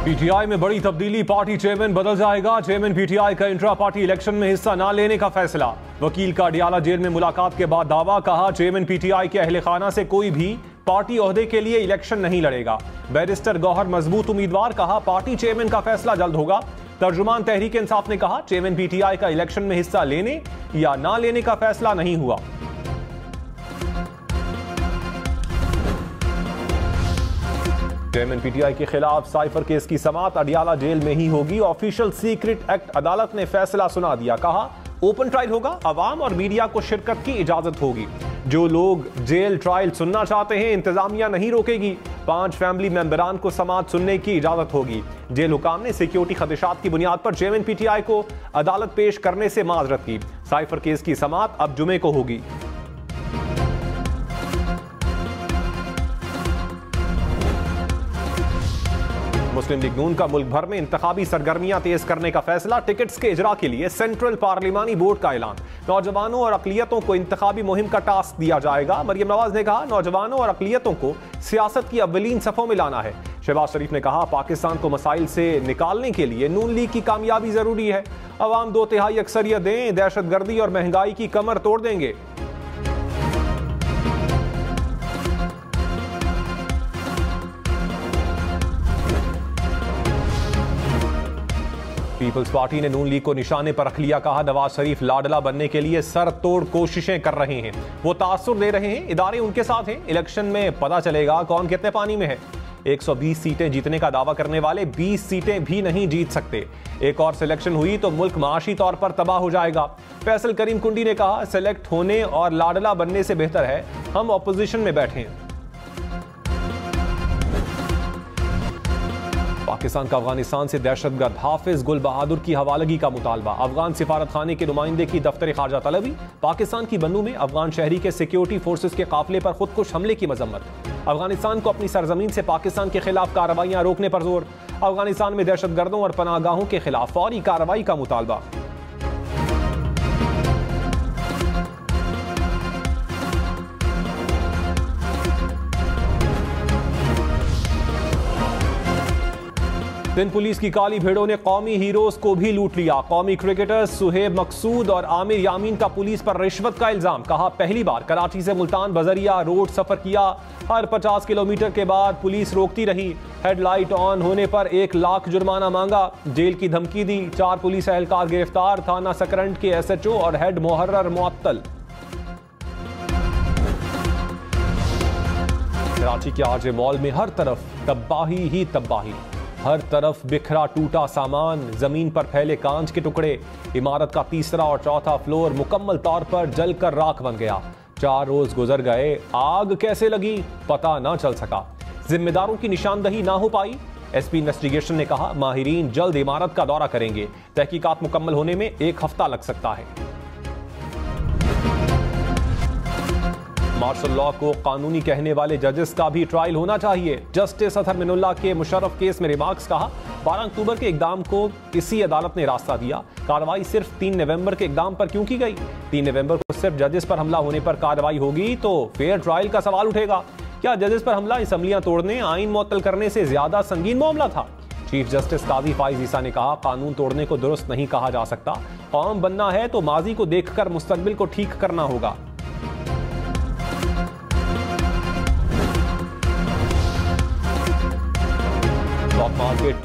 PTI में बड़ी तब्दीली, पार्टी चेयरमैन बदल जाएगा। चेयरमैन पीटीआई का इंट्रा पार्टी इलेक्शन में हिस्सा न लेने का फैसला। वकील का अडियाला जेल में मुलाकात के बाद दावा, कहा चेयरमैन पीटीआई के अहले खाना से कोई भी पार्टी ओहदे के लिए इलेक्शन नहीं लड़ेगा। बैरिस्टर गौहर मजबूत उम्मीदवार, कहा पार्टी चेयरमैन का फैसला जल्द होगा। तर्जुमान तहरीक इंसाफ ने कहा चेयरमैन पीटीआई का इलेक्शन में हिस्सा लेने या ना लेने का फैसला नहीं हुआ। चेयरमैन पीटीआई के खिलाफ साइफर केस की समाअत अडियाला जेल में ही होगी। ऑफिशियल सीक्रेट एक्ट अदालत ने फैसला सुना दिया, कहा ओपन ट्रायल होगा, अवाम और मीडिया को शिरकत की इजाजत होगी। जो लोग जेल ट्रायल सुनना चाहते हैं इंतजामिया नहीं रोकेगी। 5 फैमिली मेंबरान को समाअत सुनने की इजाजत होगी। जेल हुकाम ने सिक्योरिटी खदशात की बुनियाद पर चेयरमैन पीटीआई को अदालत पेश करने से माजरत की। साइफर केस की समाअत अब जुमे को होगी। मुस्लिम लीग नून का मुल्क भर में इंतखाबी सरगर्मियां तेज करने का फैसला। टिकट्स के इजरा के लिए सेंट्रल पार्लिमानी बोर्ड का ऐलान। नौजवानों और अकलियतों को इंतखाबी मुहिम का टास्क दिया जाएगा। मरियम नवाज ने कहा नौजवानों और अकलियतों को सियासत की अव्वलीन सफों में लाना है। शहबाज शरीफ ने कहा पाकिस्तान को मसाइल से निकालने के लिए नून लीग की कामयाबी जरूरी है। अवाम 2/3 अक्सरियत दें, दहशतगर्दी और महंगाई की कमर तोड़ देंगे। पीपल्स पार्टी ने नून लीग को निशाने पर रख लिया, कहा नवाज शरीफ लाडला बनने के लिए सर तोड़ कोशिशें कर रहे हैं। वो तासुर दे रहे हैं, इदारे उनके साथ हैं। इलेक्शन में पता चलेगा कौन कितने पानी में है। 120 सीटें जीतने का दावा करने वाले 20 सीटें भी नहीं जीत सकते। एक और सिलेक्शन हुई तो मुल्क माशी तौर पर तबाह हो जाएगा। फैसल करीम कुंडी ने कहा सिलेक्ट होने और लाडला बनने से बेहतर है हम ऑपोजिशन में बैठे हैं। पाकिस्तान का अफगानिस्तान से दहशतगर्द हाफिज गुल बहादुर की हवालगी का मुतालबा। अफगान सिफारत खाने के नुमाइंदे की दफ्तर खारजा तलबी। पाकिस्तान की बन्नू में अफगान शहरी के सिक्योरिटी फोर्सेस के काफिले पर खुदकुश हमले की मजम्मत। अफगानिस्तान को अपनी सरजमीन से पाकिस्तान के खिलाफ कार्रवाइयां रोकने पर जोर। अफगानिस्तान में दहशतगर्दों और पनाहगाहों के खिलाफ फौरी कार्रवाई का मुतालबा। दिन पुलिस की काली भेड़ों ने कौमी हीरोज को भी लूट लिया। कौमी क्रिकेटर्स सुहेब मकसूद और आमिर यामीन का पुलिस पर रिश्वत का इल्जाम। कहा पहली बार कराची से मुल्तान बजरिया रोड सफर किया, हर 50 किलोमीटर के बाद पुलिस रोकती रही। हेडलाइट ऑन होने पर 1 लाख जुर्माना मांगा, जेल की धमकी दी। 4 पुलिस एहलकार गिरफ्तार, थाना सकरंड के SHO और हेड मुहर्रर मुअत्तल। कराची के RJ मॉल में हर तरफ तबाही ही तबाही, हर तरफ बिखरा टूटा सामान, जमीन पर फैले कांच के टुकड़े। इमारत का 3रा और 4था फ्लोर मुकम्मल तौर पर जलकर राख बन गया। 4 रोज गुजर गए, आग कैसे लगी पता ना चल सका। जिम्मेदारों की निशानदही ना हो पाई। SP इन्वेस्टिगेशन ने कहा माहिरीन जल्द इमारत का दौरा करेंगे। तहकीकात मुकम्मल होने में 1 हफ्ता लग सकता है। मार्शल लॉ को कानूनी कहने वाले जजेस का भी ट्रायल होना चाहिए। जस्टिस अतहर मिनुल्लाह के मुशर्रफ केस में रिमार्क्स, कहा 12 अक्टूबर के इकदाम को इसी अदालत ने रास्ता दिया। कार्रवाई सिर्फ 3 नवंबर के इकदाम पर क्यों की गई? 3 नवंबर को सिर्फ जजेस पर हमला होने पर कार्रवाई होगी तो फेयर ट्रायल का सवाल उठेगा। क्या जजेस पर हमला असम्बलियां तोड़ने, आइन मुअत्तल करने से ज्यादा संगीन मामला था? चीफ जस्टिस काजी फाइज ईसा ने कहा कानून तोड़ने को दुरुस्त नहीं कहा जा सकता। कौम बनना है तो माजी को देखकर मुस्तकबिल को ठीक करना होगा। स्टॉक मार्केट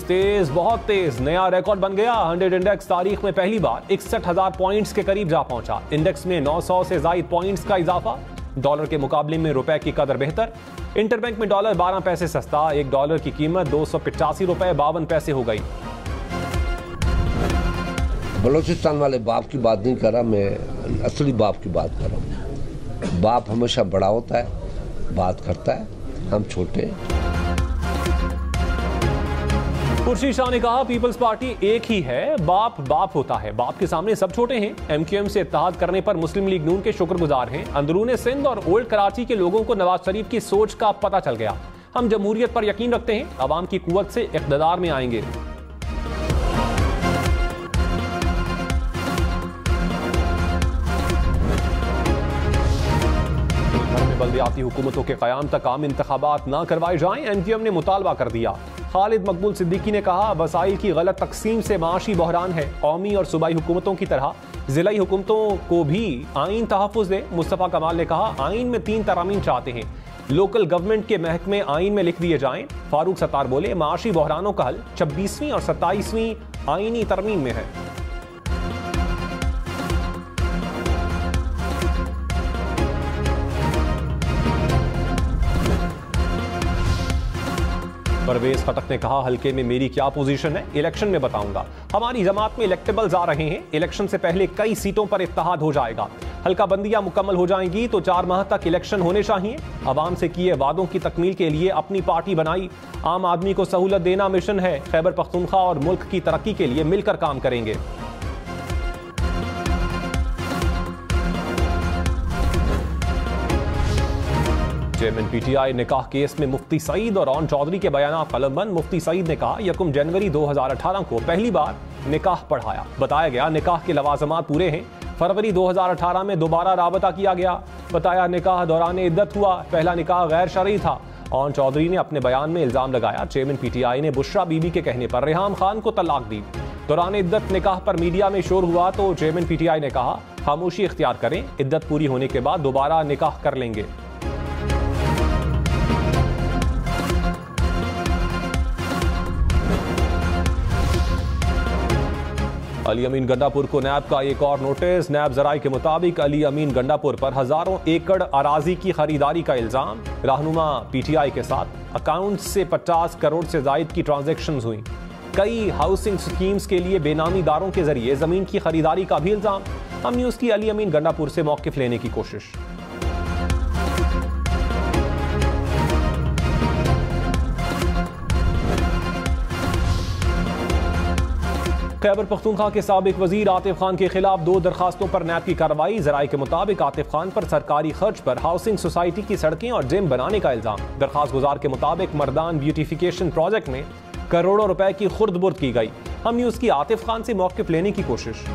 तेज बहुत तेज, नया रिकॉर्ड बन गया। 100 इंडेक्स तारीख में पहली बार 61,000 पॉइंट्स के करीब जा पहुंचा। इंडेक्स में 900 से ज्यादा पॉइंट्स का इजाफा। डॉलर के मुकाबले में रुपए की कदर बेहतर। इंटरबैंक में डॉलर 12 पैसे सस्ता, $1 की कीमत 285 रुपए 52 पैसे हो गई। बलोचिस्तान वाले बाप की बात नहीं कर रहा, मैं असली बाप की बात कर रहा हूँ। बाप हमेशा बड़ा होता है, बात करता है, हम छोटे। खुर्शीद शाह ने कहा पीपल्स पार्टी एक ही है, बाप बाप होता है, बाप के सामने सब छोटे हैं। MQM से इत्तेहाद करने पर मुस्लिम लीग नून के शुक्रगुजार हैं। अंदरूने सिंध और ओल्ड कराची के लोगों को नवाज शरीफ की सोच का पता चल गया। हम जमहूरियत पर यकीन रखते हैं, अवाम की कुव्वत से इक़्तिदार में आएंगे। रियाती हुकूमतों के क़याम तक आम इंतखाबात ना करवाए जाएं, एनटीएम ने मुतालबा कर दिया। खालिद मकबूल सिद्दीकी ने कहा, वसाइल की गलत तकसीम से माशी बहरान है। कौमी और सूबाई हुकूमतों की तरह जिलाई हुकूमतों को भी आइन तहफ़्फ़ुज़ दे। मुस्तफ़ा कमाल ने कहा, आइन में 3 तरामीम चाहते हैं, लोकल गवर्नमेंट के महकमे आइन में लिख दिए जाएं। फारूक सत्तार बोले, माशी बहरानों का हल 26वीं और 27वीं आइनी तरमीम में है। परवेज खटक ने कहा, हल्के में मेरी क्या पोजीशन है, इलेक्शन में बताऊंगा। हमारी जमात में इलेक्टेबल्स आ रहे हैं, इलेक्शन से पहले कई सीटों पर इत्तेहाद हो जाएगा। हल्का बंदियां मुकम्मल हो जाएंगी तो 4 माह तक इलेक्शन होने चाहिए। अवाम से किए वादों की तकमील के लिए अपनी पार्टी बनाई। आम आदमी को सहूलत देना मिशन है। खैबर पख्तूनख्वा और मुल्क की तरक्की के लिए मिलकर काम करेंगे। चेयरमैन पीटीआई निकाह केस में मुफ्ती सईद और ऑन चौधरी के बयान कलमबंद। मुफ्ती सईद ने कहा, 1 जनवरी 2018 को पहली बार निकाह पढ़ाया। बताया गया निकाह के लवाजमात पूरे हैं। फरवरी 2018 में दोबारा राबता किया गया। बताया निकाह दौरान इद्दत हुआ। पहला निकाह गैर शरई था। ऑन चौधरी ने अपने बयान में इल्जाम लगाया, चेयरमैन पीटीआई ने बुशरा बीबी के कहने पर रेहाम खान को तलाक दी। दौरान इद्दत निकाह पर मीडिया में शोर हुआ तो चेयरमैन पीटीआई ने कहा, खामोशी इख्तियार करें, इद्दत पूरी होने के बाद दोबारा निकाह कर लेंगे। अली अमीन गंडापुर को नैब का एक और नोटिस। नैब जराये के मुताबिक अली अमीन गंडापुर पर हजारों एकड़ अराजी की खरीदारी का इल्जाम। रहनुमा पीटीआई के साथ अकाउंट से 50 करोड़ से जायद की ट्रांजैक्शंस हुई। कई हाउसिंग स्कीम्स के लिए बेनामी दारों के जरिए जमीन की खरीदारी का भी इल्जाम। हम न्यूज की अली अमीन गंडापुर से मौकिफ लेने की कोशिश। खैबर पख्तूनख्वा के साबिक वजीर आतिफ खान के खिलाफ 2 दरखास्तों पर नैब की कार्रवाई। जराये के मुताबिक आतिफ खान पर सरकारी खर्च पर हाउसिंग सोसाइटी की सड़कें और जिम बनाने का इल्जाम। दरखास्त गुजार के मुताबिक मर्दान ब्यूटिफिकेशन प्रोजेक्ट में करोड़ों रुपए की खुर्द बुर्द की गई। हम न्यूज की आतिफ खान से मौकिफ लेने की कोशिश।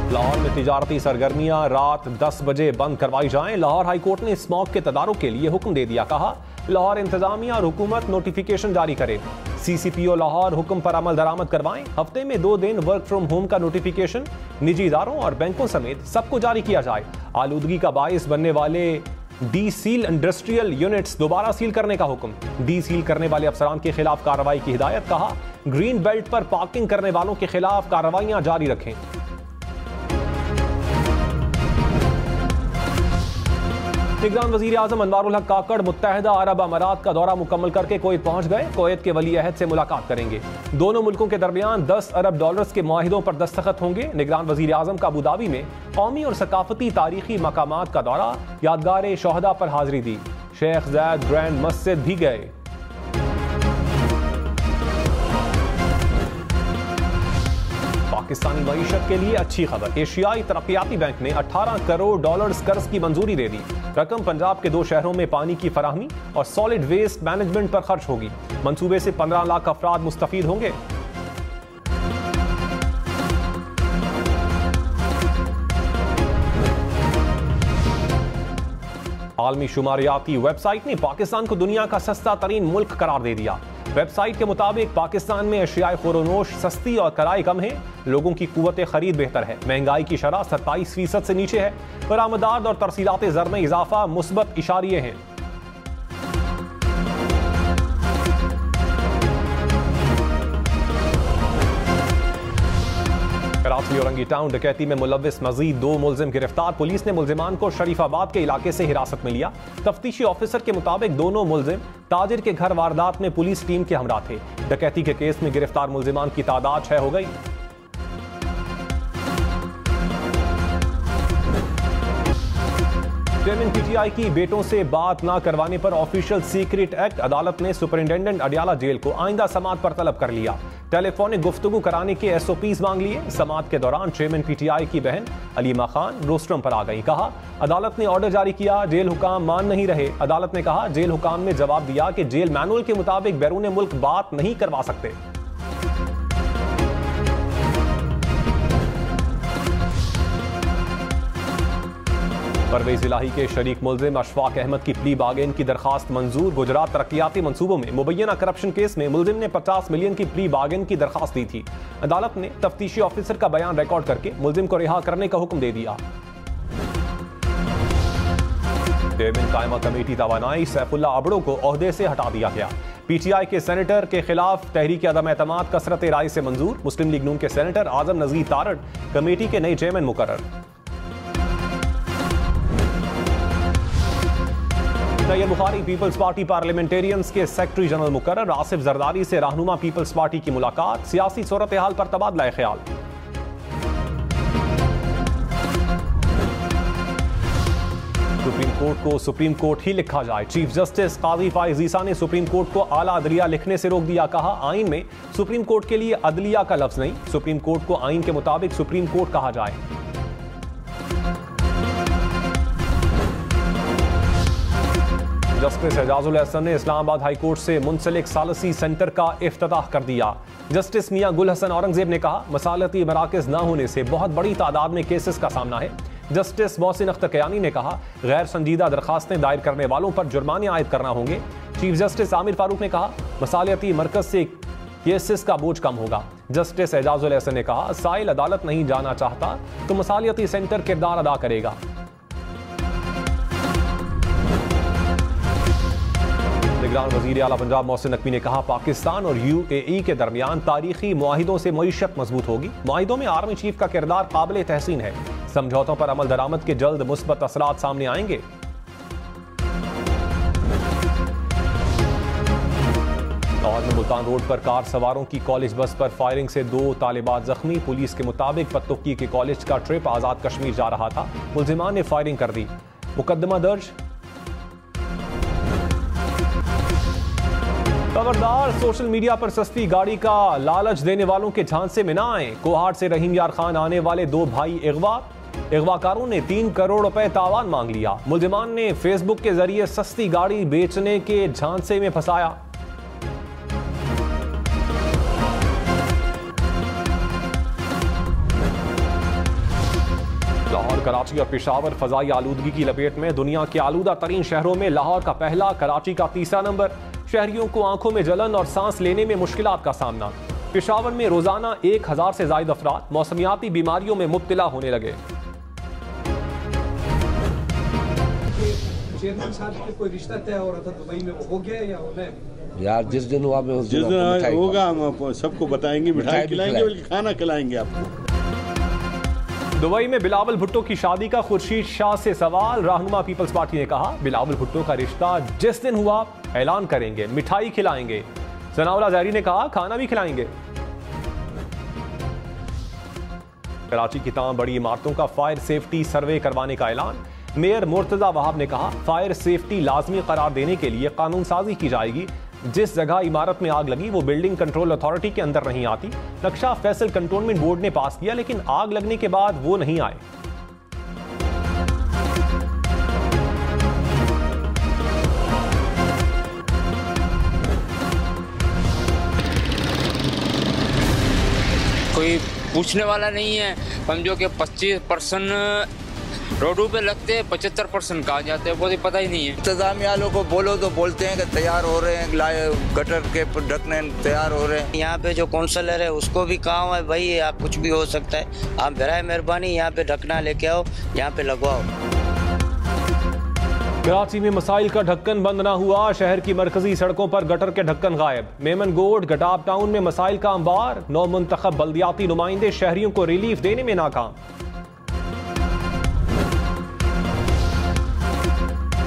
लाहौर में तिजारती सरगर्मियां रात 10 बजे बंद करवाई जाएं। लाहौर हाई कोर्ट ने स्मॉग के तदारुक के लिए हुक्म दे दिया। कहा, लाहौर इंतजामिया और हुकूमत नोटिफिकेशन जारी करे। सीसीपीओ लाहौर हुक्म पर अमल दरामद करवाएं। हफ्ते में 2 दिन वर्क फ्रॉम होम का नोटिफिकेशन निजी इदारों और बैंकों समेत सबको जारी किया जाए। आलूदगी का बाइस बनने वाले डी सील इंडस्ट्रियल यूनिट्स दोबारा सील करने का हुक्म। डी सील करने वाले अफसरान के खिलाफ कार्रवाई की हिदायत। कहा, ग्रीन बेल्ट पर पार्किंग करने वालों के खिलाफ कार्रवाइयां जारी रखें। निगरान वजीर आजम अनवारुल हक काकड़ मुत्तहिदा अरब अमारात का दौरा मुकम्मल करके कुवैत पहुंच गए। कुवैत के वली अहद से मुलाकात करेंगे। दोनों मुल्कों के दरमियान 10 अरब डॉलर्स के मुआहिदों पर दस्तखत होंगे। निगरान वजीर आजम का अबूधाबी में कौमी और सकाफती तारीखी मकामात का दौरा। यादगार शोहदा पर हाजिरी दी। शेख ज़ायद ग्रैंड मस्जिद भी गए। पाकिस्तानी मईशत के लिए अच्छी खबर। एशियाई तरक्याती बैंक ने 18 करोड़ डॉलर्स कर्ज की मंजूरी दे दी। रकम पंजाब के 2 शहरों में पानी की फराहमी और सॉलिड वेस्ट मैनेजमेंट पर खर्च होगी। मंसूबे से 15 लाख अफराद मुस्तफीद होंगे। आलमी शुमारियाती वेबसाइट ने पाकिस्तान को दुनिया का सस्ता तरीन मुल्क करार दे दिया। वेबसाइट के मुताबिक पाकिस्तान में अशियाए खुरोनोश सस्ती और किराए कम है। लोगों की कुव्वत खरीद बेहतर है। महंगाई की शरह 27% से नीचे है। बरामदात और तरसीलात ज़र में इजाफा मुस्बत इशारिये हैं। कराची औरंगी टाउन डकैती में मुलव्विस मजीद 2 मुलजिम गिरफ्तार। पुलिस ने मुलजिमान को शरीफाबाद के इलाके से हिरासत में लिया। तफ्तीशी ऑफिसर के मुताबिक दोनों मुलजिम ताजिर के घर वारदात में पुलिस टीम के हमरा थे। डकैती के केस में गिरफ्तार मुलजिमान की तादाद 6 हो गई। चेयरमैन पीटीआई की बेटों से बात ना करवाने पर ऑफिशियल सीक्रेट एक्ट। अदालत ने सुपरिंटेंडेंट अडियाला जेल को आइंदा समाअत पर तलब कर लिया। टेलीफोनिक गुफ्तगू कराने के SOPs मांग लिए। समाअत के दौरान चेयरमैन पीटीआई की बहन अलीमा खान रोस्ट्रम पर आ गई। कहा, अदालत ने ऑर्डर जारी किया, जेल हुकाम मान नहीं रहे। अदालत ने कहा, जेल हुकाम ने जवाब दिया कि जेल मैनुअल के मुताबिक बैरून मुल्क बात नहीं करवा सकते। परवेज इलाही के शरीक मुल्जिम अशफाक अहमद की प्ली बागेन की दरखास्त मंजूर। गुजरात तरक्याती मंसूबों में मुबैना करप्शन केस में मुल्जिम ने 50 मिलियन की प्ली बागेन की दरखास्त दी थी। अदालत ने तफ्तीशी ऑफिसर का बयान रिकॉर्ड करके मुल्जिम को रिहा करने का हुक्म दे दिया। चेयरमैन कायमा कमेटी तवानाई सैफुल्ला अबड़ो को ओहदे से हटा दिया गया। पीटीआई के सेनेटर के खिलाफ तहरीक अदम एतमाद कसरत राय से मंजूर। मुस्लिम लीग नून के सेनेटर आजम नजीर तारड़ कमेटी के नए चेयरमैन मुकर्रर। तैयब बुखारी पीपल्स पार्टी पार्लियामेंटेरियंस के सेक्रेटरी जनरल मुकर्रर। आसिफ जरदारी से रहनुमा पीपल्स पार्टी की मुलाकात। सियासी सूरत हाल पर तबादला ख्याल। सुप्रीम कोर्ट को सुप्रीम कोर्ट ही लिखा जाए। चीफ जस्टिस काजी फाइज ईसा ने सुप्रीम कोर्ट को आला अदलिया लिखने से रोक दिया। कहा, आइन में सुप्रीम कोर्ट के लिए अदलिया का लफ्ज नहीं, सुप्रीम कोर्ट को आइन के मुताबिक सुप्रीम कोर्ट कहा जाए। जस्टिस एजाजुल एहसन ने इस्लामाबाद हाई कोर्ट से मुंसलिक सालसी सेंटर का इफ्तिताह कर दिया। जस्टिस मियां गुल हसन औरंगजेब ने कहा, मसालती मराकज न होने से बहुत बड़ी तादाद में केसेस का सामना है। जस्टिस मोहसिन अख्तर कयानी ने कहा, गैर संजीदा दरखास्तें दायर करने वालों पर जुर्माने आयद करना होंगे। चीफ जस्टिस आमिर फारूक ने कहा, मसालियाती मरकज से केसेस का बोझ कम होगा। जस्टिस एजाजुल एहसन ने कहा, साइल अदालत नहीं जाना चाहता तो मसालियाती सेंटर किरदार अदा करेगा। निगरान वजीर आला पंजाब मोहसिन नकवी ने कहा, पाकिस्तान और UAE के दरमियान तारीखी मुआहिदों से मईशत मजबूत होगी। मुआहिदों में आर्मी चीफ का किरदार काबिल तहसीन है। समझौतों पर अमल दरामद के जल्द मुस्बत असरात सामने आएंगे। लाहौर में मुल्तान रोड पर कार सवारों की कॉलेज बस पर फायरिंग से 2 तालिबात जख्मी। पुलिस के मुताबिक पत्तुकी के कॉलेज का ट्रिप आजाद कश्मीर जा रहा था। मुल्जिमान ने फायरिंग कर दी। मुकदमा दर्ज। खबरदार, सोशल मीडिया पर सस्ती गाड़ी का लालच देने वालों के झांसे में ना आए। कोहाट से रहीम यार खान आने वाले 2 भाई अगवाकारों ने 3 करोड़ रुपए तावान मांग लिया। मुल्जिमान ने फेसबुक के जरिए सस्ती गाड़ी बेचने के झांसे में फंसाया। लाहौर, कराची और पेशावर फजाई आलूदगी की लपेट में। दुनिया के आलूदा तरीन शहरों में लाहौर का पहला, कराची का तीसरा नंबर। शहरियों को आंखों में जलन और सांस लेने में मुश्किलात का सामना। पेशावर में रोजाना 1000 से ज्यादा अफराद मौसमियाती बीमारियों में मुब्तला होने लगे। चेयरमैन साहब के कोई रिश्ता तय हो रहा था दुबई में, वो हो गया या होना है? यार जिस दिन हुआ मैं उस दिन होगा हम आपको सबको बताएंगे, मिठाई खिलाएंगे, बल्कि खाना खिलाएंगे आपको। दुबई में बिलावल भुट्टो की शादी का खुर्शीद शाह से सवाल। रहनुमा पीपल्स पार्टी ने कहा, बिलावल भुट्टो का रिश्ता जिस दिन हुआ ऐलान करेंगे, मिठाई खिलाएंगे। सनाउल्लाह जहरी ने कहा, खाना भी खिलाएंगे। कराची की तमाम बड़ी इमारतों का फायर सेफ्टी सर्वे करवाने का ऐलान। मेयर मुर्तजा वहाब ने कहा, फायर सेफ्टी लाजमी करार देने के लिए कानून साजी की जाएगी। जिस जगह इमारत में आग लगी वो बिल्डिंग कंट्रोल अथॉरिटी के अंदर नहीं आती। नक्शा फैसल कंटोनमेंट बोर्ड ने पास किया, लेकिन आग लगने के बाद वो नहीं आए। कोई पूछने वाला नहीं है। समझो कि 25% रोडों पे लगते हैं, 75% कहाँ जाते हैं वो तो पता ही नहीं है। इंतजामिया वालों को बोलो तो बोलते हैं कि तैयार हो रहे हैं, गटर के ढकने तैयार हो रहे हैं। यहाँ पे जो काउंसलर है उसको भी कहा है, भाई आप कुछ भी हो सकता है, आप बराए मेहरबानी यहाँ पे ढकना लेके आओ, यहाँ पे लगवाओ। कराची में मसाइल का ढक्कन बंद ना हुआ। शहर की मरकजी सड़कों पर गटर के ढक्कन गायब। मेमन गोड, गटाब टाउन में मसाइल का अंबार। 9 मुंतखब बल्दियाती नुमाइंदे शहरियों को रिलीफ देने में नाकाम।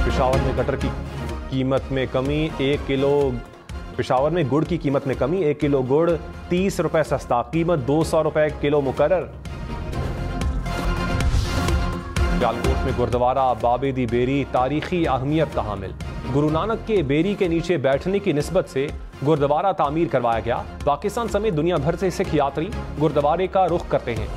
पेशावर में गटर की कीमत में कमी। 1 किलो पेशावर में गुड़ की कीमत में कमी। 1 किलो गुड़ 30 रुपए सस्ता, कीमत 200 रुपए किलो मुकर्रर। सियालकोट में गुरुद्वारा बाबे दी बेरी तारीखी अहमियत का हामिल। गुरु नानक के बेरी के नीचे बैठने की निस्बत से गुरुद्वारा तामीर करवाया गया। पाकिस्तान समेत दुनिया भर से सिख यात्री गुरुद्वारे का रुख करते हैं।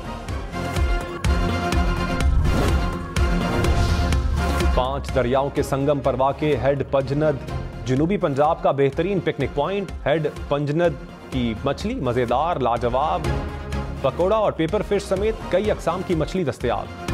5 दरियाओं के संगम पर वाक़े हेड पंजनद जनूबी पंजाब का बेहतरीन पिकनिक पॉइंट। हेड पंजनद की मछली मज़ेदार, लाजवाब, पकौड़ा और पेपर फिश समेत कई अक़साम की मछली दस्तयाब।